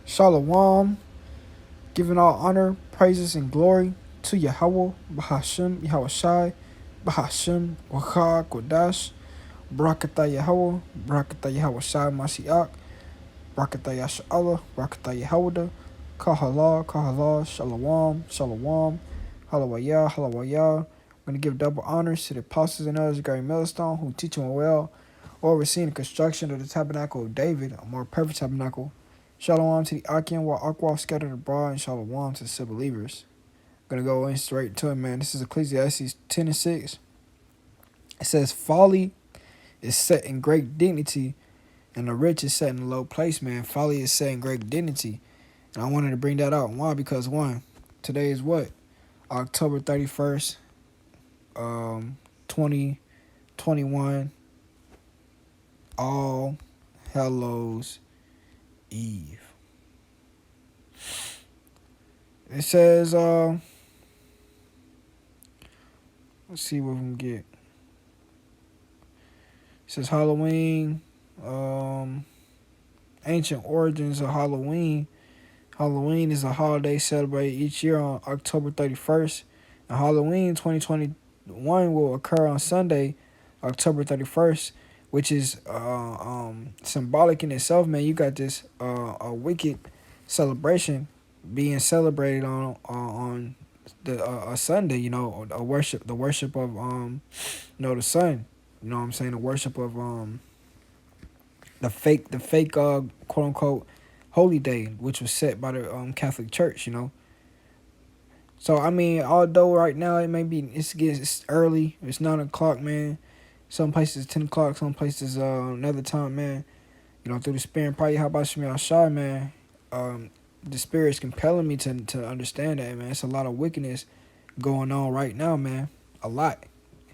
Shalom, giving all honor, praises, and glory to Yahweh, Bahashim, Yahushai, Bahashim, Waka, Kodash, Barakatah Yahweh, Barakatah Yahushai, Mashiach, Barakatah Yasha'Allah, Barakatah Yahweh, Kahala, Kahala, Shalom, Shalom, Halawayah, Halawayah. I'm going to give double honors to the apostles and others, Gary Millstone, who teach them well, overseeing the construction of the tabernacle of David, a more perfect tabernacle. Shalom to the Akim, while Akwa scattered abroad, and Shalom to the civil believers. I'm going to go in straight to it, man. This is Ecclesiastes 10 and 6. It says, folly is set in great dignity, and the rich is set in a low place, man. Folly is set in great dignity. And I wanted to bring that out. Why? Because, one, today is what? October 31st, 2021, All Hallows Eve. It says, let's see what we can get. It says Halloween, ancient origins of Halloween. Halloween is a holiday celebrated each year on October 31st. And Halloween 2021 will occur on Sunday, October 31st, which is symbolic in itself, man. You got this a wicked celebration being celebrated on the a Sunday, a worship, the worship of the sun. You know what I'm saying? The worship of the fake quote unquote holy day, which was set by the Catholic Church. So I mean, although right now it's early, it's 9 o'clock, man. Some places 10 o'clock, some places another time, man. Through the spirit, probably how about Shmi Shai, man. The spirit is compelling me to understand that, man. It's a lot of wickedness going on right now, man. A lot.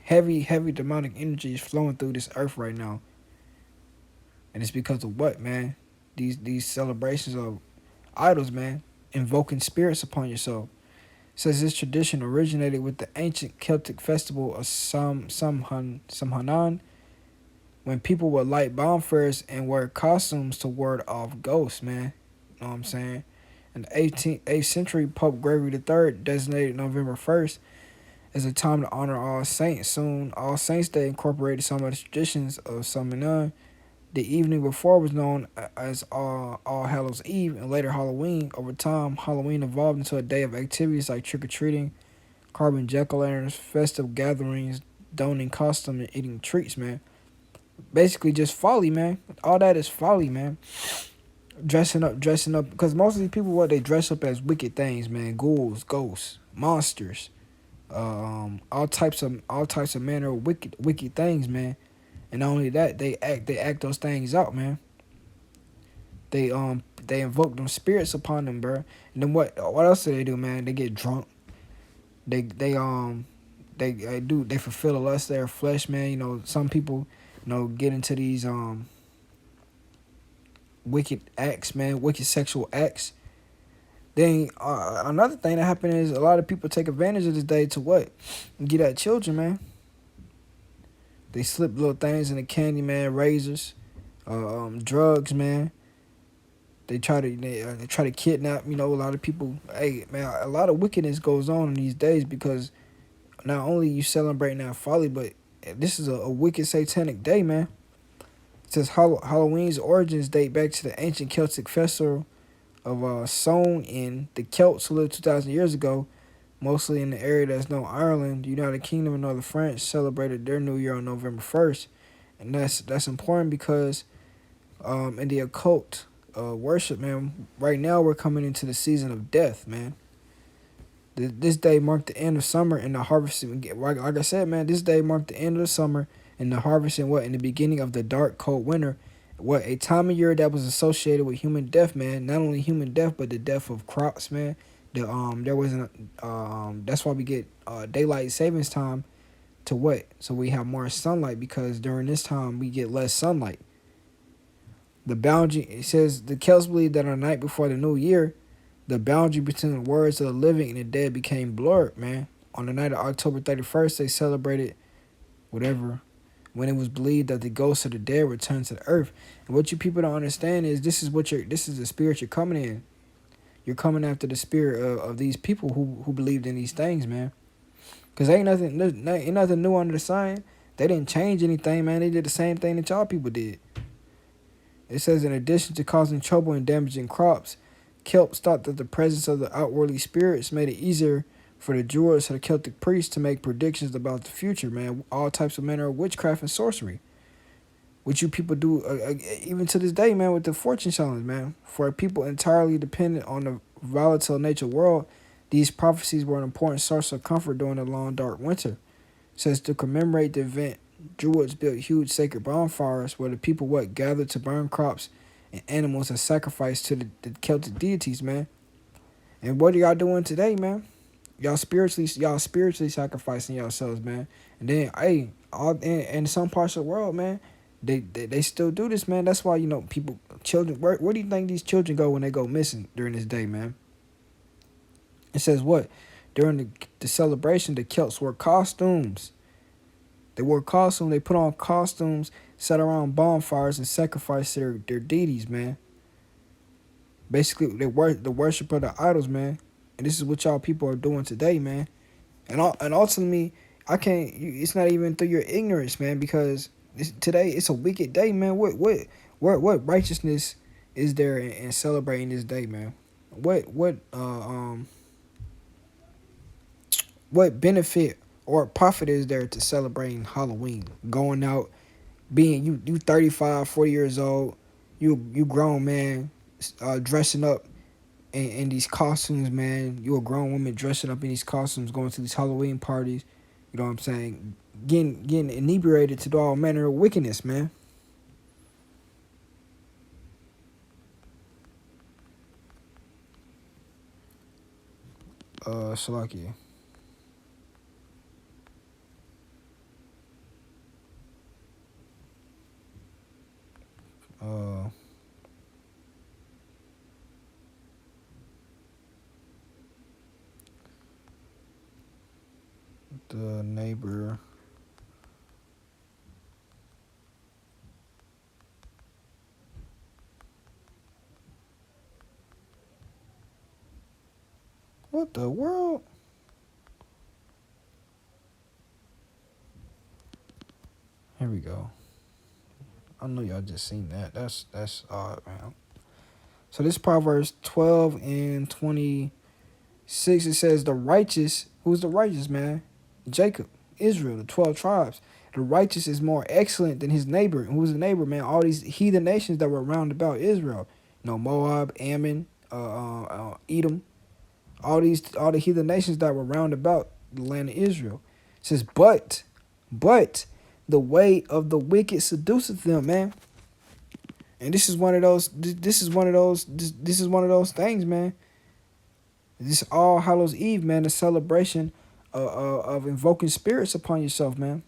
Heavy demonic energy is flowing through this earth right now. And it's because of what, man? These celebrations of idols, man. Invoking spirits upon yourself. It says this tradition originated with the ancient Celtic festival of Samhain, when people would light bonfires and wear costumes to ward off ghosts, man. You know what I'm saying? In the 8th century, Pope Gregory III designated November 1st as a time to honor all saints. Soon, All Saints Day incorporated some of the traditions of Samhain. The evening before was known as All Hallows Eve and later Halloween. Over time, Halloween evolved into a day of activities like trick-or-treating, carving jack-o'-lanterns, festive gatherings, donning costumes, and eating treats, man. Basically just folly, man. All that is folly, man. Dressing up, because most of these people, what they dress up as wicked things, man. Ghouls, ghosts, monsters, all types of manner of wicked things, man. And not only that, they act those things out, man. They invoke them spirits upon them, bro. And then what else do they do, man? They get drunk. They fulfill the lust of their flesh, man. Some people, get into these wicked acts, man, wicked sexual acts. Then another thing that happened is a lot of people take advantage of this day to what? Get at children, man. They slip little things in the candy, man, razors, drugs, man. They try to kidnap, a lot of people. Hey, man, a lot of wickedness goes on in these days because not only you celebrating that folly, but this is a wicked satanic day, man. It says Halloween's origins date back to the ancient Celtic festival of Samhain. The Celts who lived 2,000 years ago, mostly in the area that's known Ireland, the United Kingdom, and Northern France, celebrated their New Year on November 1st. And that's important because in the occult worship, man, right now we're coming into the season of death, man. This day marked the end of summer and the harvest. Like I said, man, this day marked the end of the summer and the harvest and in the beginning of the dark, cold winter. A time of year that was associated with human death, man. Not only human death, but the death of crops, man. There wasn't that's why we get daylight savings time to what? So we have more sunlight because during this time we get less sunlight. The boundary, it says the Celts believe that on the night before the new year, the boundary between the words of the living and the dead became blurred, man. On the night of October 31st, they celebrated whatever when it was believed that the ghosts of the dead returned to the earth. And what you people don't understand is this is the spirit you're coming in. You're coming after the spirit of these people who believed in these things, man. Cause ain't nothing new under the sun. They didn't change anything, man. They did the same thing that y'all people did. It says, in addition to causing trouble and damaging crops, Celts thought that the presence of the outwardly spirits made it easier for the Druids or the Celtic priests to make predictions about the future, man. All types of manner of witchcraft and sorcery, which you people do even to this day, man, with the fortune tellings, man. For a people entirely dependent on the volatile nature world, these prophecies were an important source of comfort during the long, dark winter. It says, to commemorate the event, Druids built huge sacred bonfires where the people gathered to burn crops and animals and sacrifice to the Celtic deities, man. And what are y'all doing today, man? Y'all spiritually sacrificing yourselves, man. And then, hey, all in some parts of the world, man, they still do this, man. That's why, people, children. Where do you think these children go when they go missing during this day, man? It says what? During the celebration, the Celts wore costumes. They wore costumes. They put on costumes, sat around bonfires, and sacrificed their deities, man. Basically, the worship of the idols, man. And this is what y'all people are doing today, man. And ultimately, I can't. It's not even through your ignorance, man. Because today it's a wicked day, man. What righteousness is there in celebrating this day, man? What benefit or profit is there to celebrating Halloween? Going out, being you 35, 40 years old, you grown man, dressing up in these costumes, man. You a grown woman dressing up in these costumes, going to these Halloween parties. You know what I'm saying? Getting inebriated to do all manner of wickedness, man. Salakia. Uh, the neighbor. What the world? Here we go. I know y'all just seen that. That's odd, man. So this Proverbs 12 and 26, it says, the righteous, who's the righteous, man? Jacob, Israel, the 12 tribes. The righteous is more excellent than his neighbor. And who's the neighbor, man? All these heathen nations that were round about Israel. Moab, Ammon, Edom. All the heathen nations that were round about the land of Israel. It says, but the way of the wicked seduceth them, man. And this is one of those. This is one of those. This is one of those things, man. This All Hallows Eve, man. The celebration of invoking spirits upon yourself, man.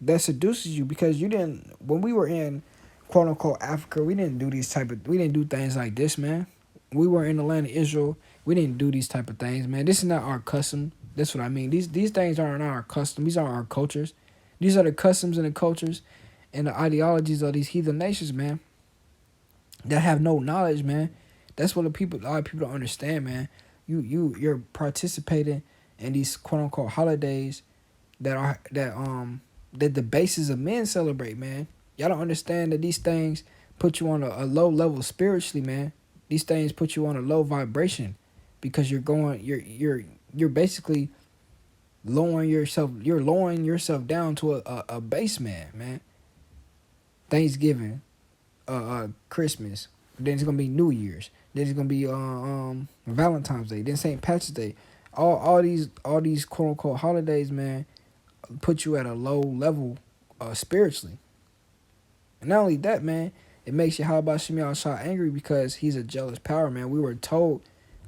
That seduces you because you didn't. When we were in quote unquote Africa, we didn't do we didn't do things like this, man. We were in the land of Israel. We didn't do these type of things, man. This is not our custom. That's what I mean. These things aren't our custom. These aren't our cultures. These are the customs and the cultures and the ideologies of these heathen nations, man, that have no knowledge, man. That's what a lot of people don't understand, man. You're participating in these quote unquote holidays that the bases of men celebrate, man. Y'all don't understand that these things put you on a low level spiritually, man. These things put you on a low vibration because you're basically you're lowering yourself down to a base man. Thanksgiving, Christmas, then it's gonna be New Year's, then it's gonna be Valentine's Day, then St. Patrick's Day. All these quote unquote holidays, man, put you at a low level spiritually. And not only that, man, it makes you how about Shemiah Shah angry because he's a jealous power, man. We were told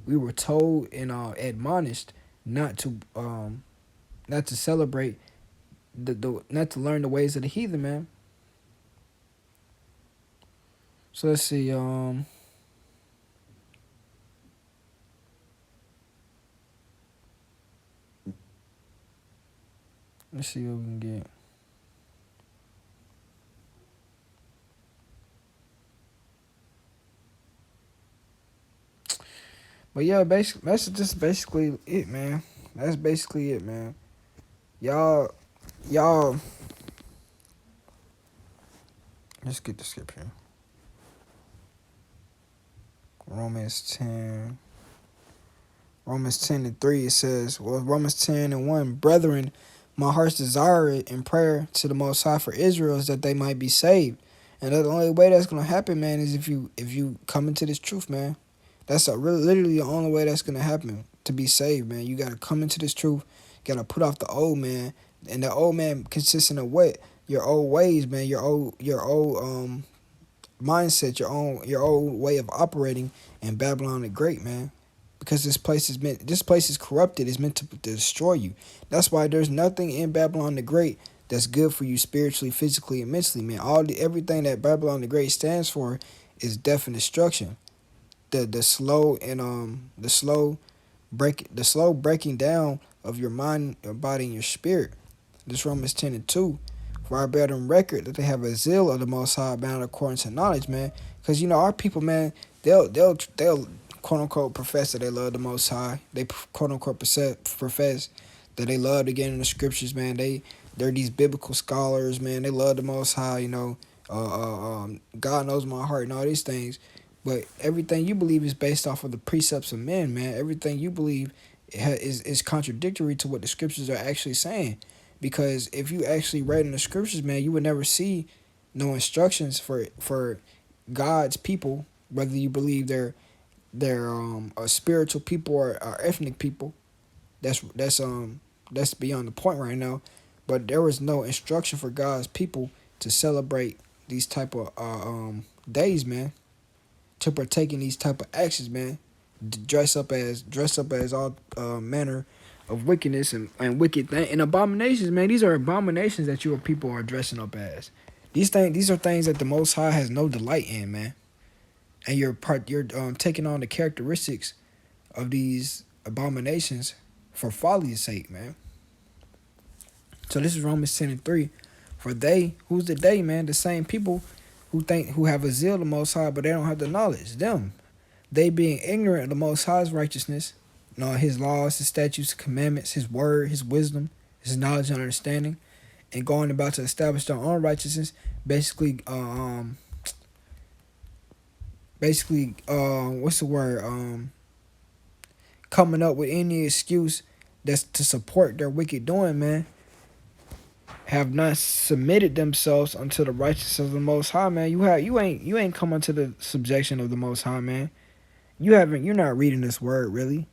and admonished not to celebrate not to learn the ways of the heathen, man. So let's see. Let's see what we can get. But yeah, basically, that's just basically it, man. That's basically it, man. Y'all, let's get the scripture. Romans 10. Romans 10 and 3, it says, well, Romans 10 and 1, brethren, my heart's desire in prayer to the Most High for Israel is that they might be saved. And the only way that's gonna happen, man, is if you come into this truth, man. That's literally the only way that's gonna happen to be saved, man. You gotta come into this truth. You gotta put off the old man, and the old man consisting of what? Your old ways, man. Your old mindset, your old way of operating in Babylon the Great, man. Because this place is corrupted. It's meant to destroy you. That's why there's nothing in Babylon the Great that's good for you spiritually, physically, and mentally, man. Everything that Babylon the Great stands for is death and destruction. The slow and the slow breaking down of your mind, your body, and your spirit. This Romans 10 and 2. For I bear them record that they have a zeal of the Most High bound according to knowledge, man. Because, our people, man, they'll quote unquote profess that they love the Most High. They quote unquote profess that they love to get in the scriptures, man. They're these biblical scholars, man. They love the Most High, God knows my heart and all these things. But everything you believe is based off of the precepts of men, man. Everything you believe is contradictory to what the scriptures are actually saying. Because if you actually read in the scriptures, man, you would never see no instructions for God's people, whether you believe they're a spiritual people or ethnic people. That's beyond the point right now. But there was no instruction for God's people to celebrate these type of days, man, to partake in these type of actions, man. Dress up as all manner of wickedness and wicked things and abominations, man. These are abominations that your people are dressing up as. These are things that the Most High has no delight in, man. And you're taking on the characteristics of these abominations for folly's sake, man. So this is Romans 10 and 3. For they, who's the they, man? The same people who have a zeal of the Most High, but they don't have the knowledge. Them. They being ignorant of the Most High's righteousness, his laws, his statutes, his commandments, his word, his wisdom, his knowledge and understanding, and going about to establish their own righteousness, what's the word? Coming up with any excuse that's to support their wicked doing, man. Have not submitted themselves unto the righteousness of the Most High, man. You ain't come unto the subjection of the Most High, man. You're not reading this word really.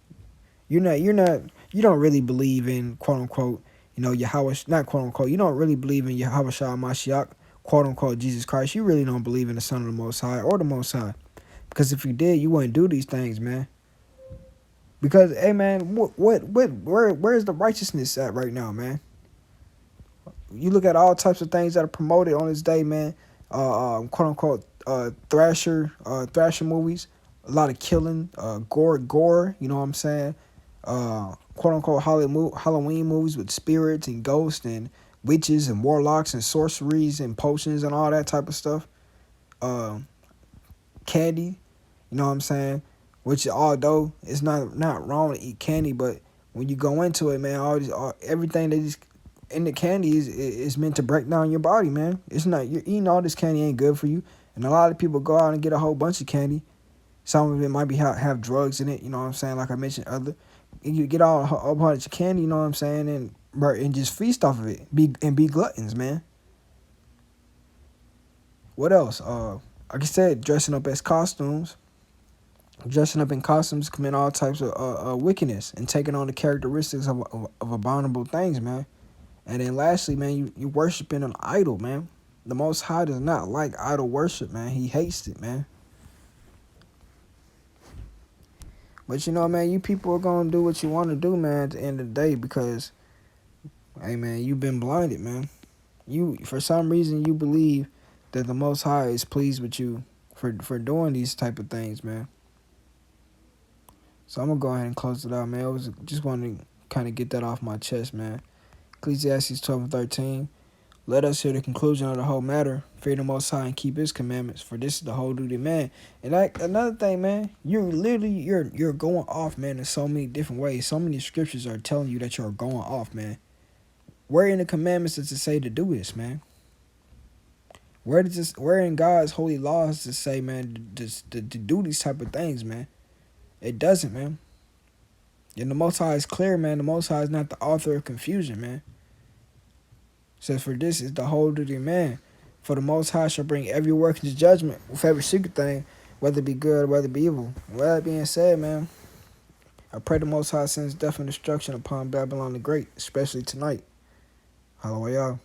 You don't really believe in quote unquote, Yahweh, not quote unquote, you don't really believe in Yahweh Shah Mashiach, quote unquote Jesus Christ. You really don't believe in the Son of the Most High or the Most High. Because if you did, you wouldn't do these things, man. Because hey man, where's the righteousness at right now, man? You look at all types of things that are promoted on this day, man. Quote unquote thrasher movies, a lot of killing, gore. You know what I'm saying? Quote unquote Halloween movies with spirits and ghosts and witches and warlocks and sorceries and potions and all that type of stuff. Candy, you know what I'm saying? Which although it's not wrong to eat candy, but when you go into it, man, everything that is in the candy is meant to break down your body, man. It's not, you're eating all this candy ain't good for you. And a lot of people go out and get a whole bunch of candy. Some of it might be have drugs in it, you know what I'm saying? Like I mentioned earlier, you get a bunch of candy, you know what I'm saying, and just feast off of it, be gluttons, man. What else? Like I said, dressing up in costumes, commit all types of wickedness, and taking on the characteristics of abominable things, man. And then lastly, man, you worshiping an idol, man. The Most High does not like idol worship, man. He hates it, man. But man, you people are gonna do what you want to do, man. At the end of the day, because, hey, man, you've been blinded, man. You, for some reason, you believe that the Most High is pleased with you for doing these type of things, man. So I'm gonna go ahead and close it out, man. I was just wanting to kind of get that off my chest, man. Ecclesiastes 12:13. Let us hear the conclusion of the whole matter. Fear the Most High and keep His commandments, for this is the whole duty, man. And another thing, man, you're going off, man, in so many different ways. So many scriptures are telling you that you're going off, man. Where in the commandments does it say to do this, man? Where in God's holy laws does it say, man, to do these type of things, man? It doesn't, man. And the Most High is clear, man. The Most High is not the author of confusion, man. It says, for this is the whole duty of man. For the Most High shall bring every work into judgment with every secret thing, whether it be good or whether it be evil. With that being said, man, I pray the Most High sends death and destruction upon Babylon the Great, especially tonight. Hallelujah.